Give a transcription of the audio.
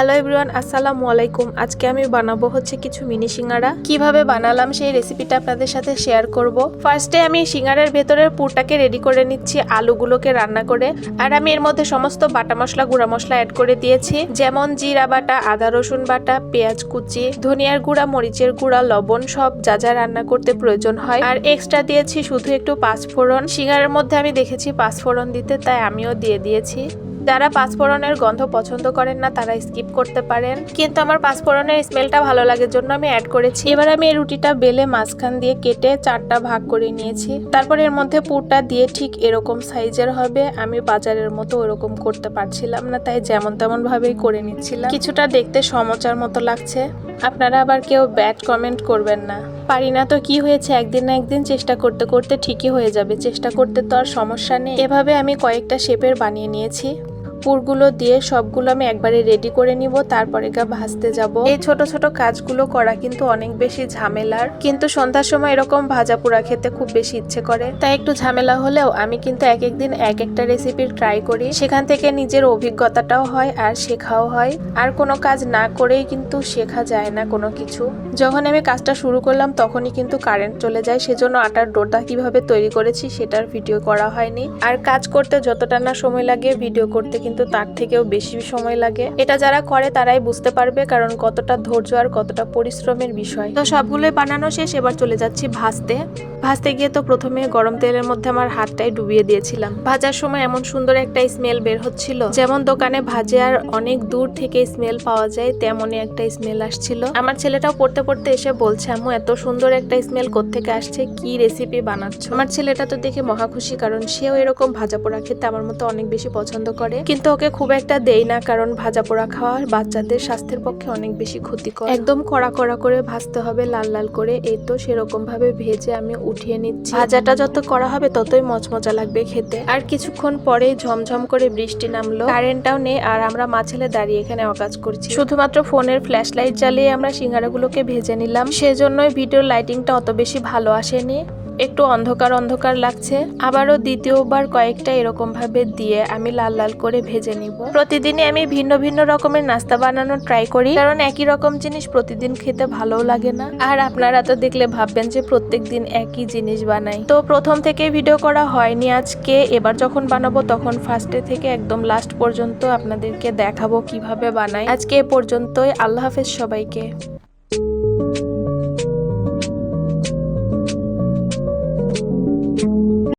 Hello everyone, আসসালামু আলাইকুম। আজকে আমি বানাবো কিছু মিনি সিঙ্গারা। কিভাবে বানালাম সেই রেসিপিটা আপনাদের সাথে শেয়ার করব। ফার্স্টে আমি সিঙ্গারার ভেতরের পুরটাকে রেডি করে নিচ্ছি, আলুগুলোকে রান্না করে। আর আমি এর মধ্যে সমস্ত বাটা মশলা, গুঁড়া মশলা অ্যাড করে দিয়েছি, যেমন জিরা বাটা, আদা রসুন বাটা, পেঁয়াজ কুচি, ধনিয়ার গুঁড়া, মরিচের গুঁড়া, লবণ, সব যা যা রান্না করতে প্রয়োজন হয়। আর এক্সট্রা দিয়েছি শুধু একটু পাঁচফোড়ন। সিঙ্গারার মধ্যে আমি দেখেছি পাঁচফোড়ন দিতে, তাই আমিও দিয়ে দিয়েছি। যারা পাঁচফোড়নের গন্ধ পছন্দ করেন না তারা স্কিপ করতে পারেন, কিন্তু আমার পাঁচফোড়নের স্মেলটা ভালো লাগে জন্য আমি অ্যাড করেছি। এবার আমি এই রুটিটা বেলে মাঝখান দিয়ে কেটে 4টা ভাগ করে নিয়েছি। তারপর এর মধ্যে পুরটা দিয়ে ঠিক এরকম সাইজের হবে। আমি বাজারের মতো ওরকম করতে পারছিলাম না, তাই যেমন তেমন ভাবেই করে নিচ্ছিলাম। কিছুটা দেখতে সমোচার মতো লাগছে, আপনারা আবার কেউ ব্যাড কমেন্ট করবেন না। পারি না তো কি হয়েছে, একদিন না একদিন চেষ্টা করতে করতে ঠিকই হয়ে যাবে। চেষ্টা করতে তো আর সমস্যা নেই। এভাবে আমি কয়েকটা শেপের বানিয়ে নিয়েছি। পুরগুলো দিয়ে সবগুলো আমি একবারে রেডি করে নিব, তারপরে ভাজতে যাব। এই ছোট ছোট কাজগুলো করা কিন্তু অনেক বেশি ঝামেলার, কিন্তু সন্ধ্যার সময় এরকম ভাজা পোড়া খেতে খুব বেশি ইচ্ছে করে। তাই একটু ঝামেলা হলেও আমি কিন্তু এক একদিন এক একটা রেসিপি ট্রাই করি। সেখান থেকে নিজের অভিজ্ঞতাটাও হয় আর শেখাও হয়। আর কোনো কাজ না করেই কিন্তু শেখা যায় না কোনো কিছু। যখন আমি কাজটা শুরু করলাম তখনই কিন্তু কারেন্ট চলে যায়, সেজন্য আটার ডোটা কিভাবে তৈরি করেছি সেটার ভিডিও করা হয়নি। আর কাজ করতে যতটা না সময় লাগে, ভিডিও করতে কিন্তু তার থেকেও বেশি সময় লাগে। এটা যারা করে তারাই বুঝতে পারবে, কারণ কতটা ধৈর্য আর কতটা পরিশ্রমের বিষয়। তো সবগুলোই বানানো শেষ, এবার চলে যাচ্ছি ভাজতে গিয়ে তো প্রথমে গরম তেলের মধ্যে আমার হাতটাই ডুবিয়ে দিয়েছিলাম। ভাজার সময় এমন সুন্দর একটা স্মেল বের হচ্ছিল, যেমন দোকানে ভাজে আর অনেক দূর থেকে স্মেল পাওয়া যায়, তেমনই একটা স্মেল আসছিল। আমার ছেলেটাও পড়তে পড়তে এসে বলছে, আম্মু এত সুন্দর একটা স্মেল কোত্থেকে আসছে, কি রেসিপি বানাচ্ছ? আমার ছেলেটা তো দেখে মহা খুশি, কারণ সেও এরকম ভাজা পোড়া খেতে আমার মতো অনেক বেশি পছন্দ করে। কিন্তু ওকে খুব একটা দেই না, কারণ ভাজা পোড়া খাওয়া বাচ্চাদের স্বাস্থ্যের পক্ষে অনেক বেশি ক্ষতিকর। একদম কড়া কড়া করে ভাজতে হবে, লাল লাল করে। এই তো সেরকম ভাবে ভেজে আমি উঠিয়ে নিচ্ছি। ভাজাটা যত করা হবে ততই মচমচা লাগবে খেতে। আর কিছুক্ষণ পরে ঝমঝম করে বৃষ্টি নামলো, কারেন্টটাও নেই, আর আমরা মা ছেলে দাঁড়িয়ে এখানে অকাজ করছি। শুধুমাত্র ফোনের ফ্ল্যাশ লাইট জ্বালিয়ে আমরা সিঙ্গারাগুলোকে ভেজে নিলাম, সেজন্যই ভিডিওর লাইটিংটা অত বেশি ভালো আসেনি, একটু অন্ধকার অন্ধকার লাগছে। আবারও দ্বিতীয়বার কয়েকটা এরকম ভাবে দিয়ে আমি লাল লাল করে ভেজে নিব। প্রতিদিনই আমি ভিন্ন ভিন্ন রকমের নাস্তা বানানোর ট্রাই করি, কারণ একই রকম জিনিস প্রতিদিন খেতে ভালোও লাগে না। আর আপনারা তো দেখলে ভাববেন যে প্রত্যেক দিন একই জিনিস বানাই। তো প্রথম থেকে ভিডিও করা হয়নি আজকে, এবার যখন বানাবো তখন ফার্স্টে থেকে একদম লাস্ট পর্যন্ত আপনাদেরকে দেখাবো কিভাবে বানাই। আজকে এ পর্যন্তই, আল্লাহ হাফেজ সবাইকে।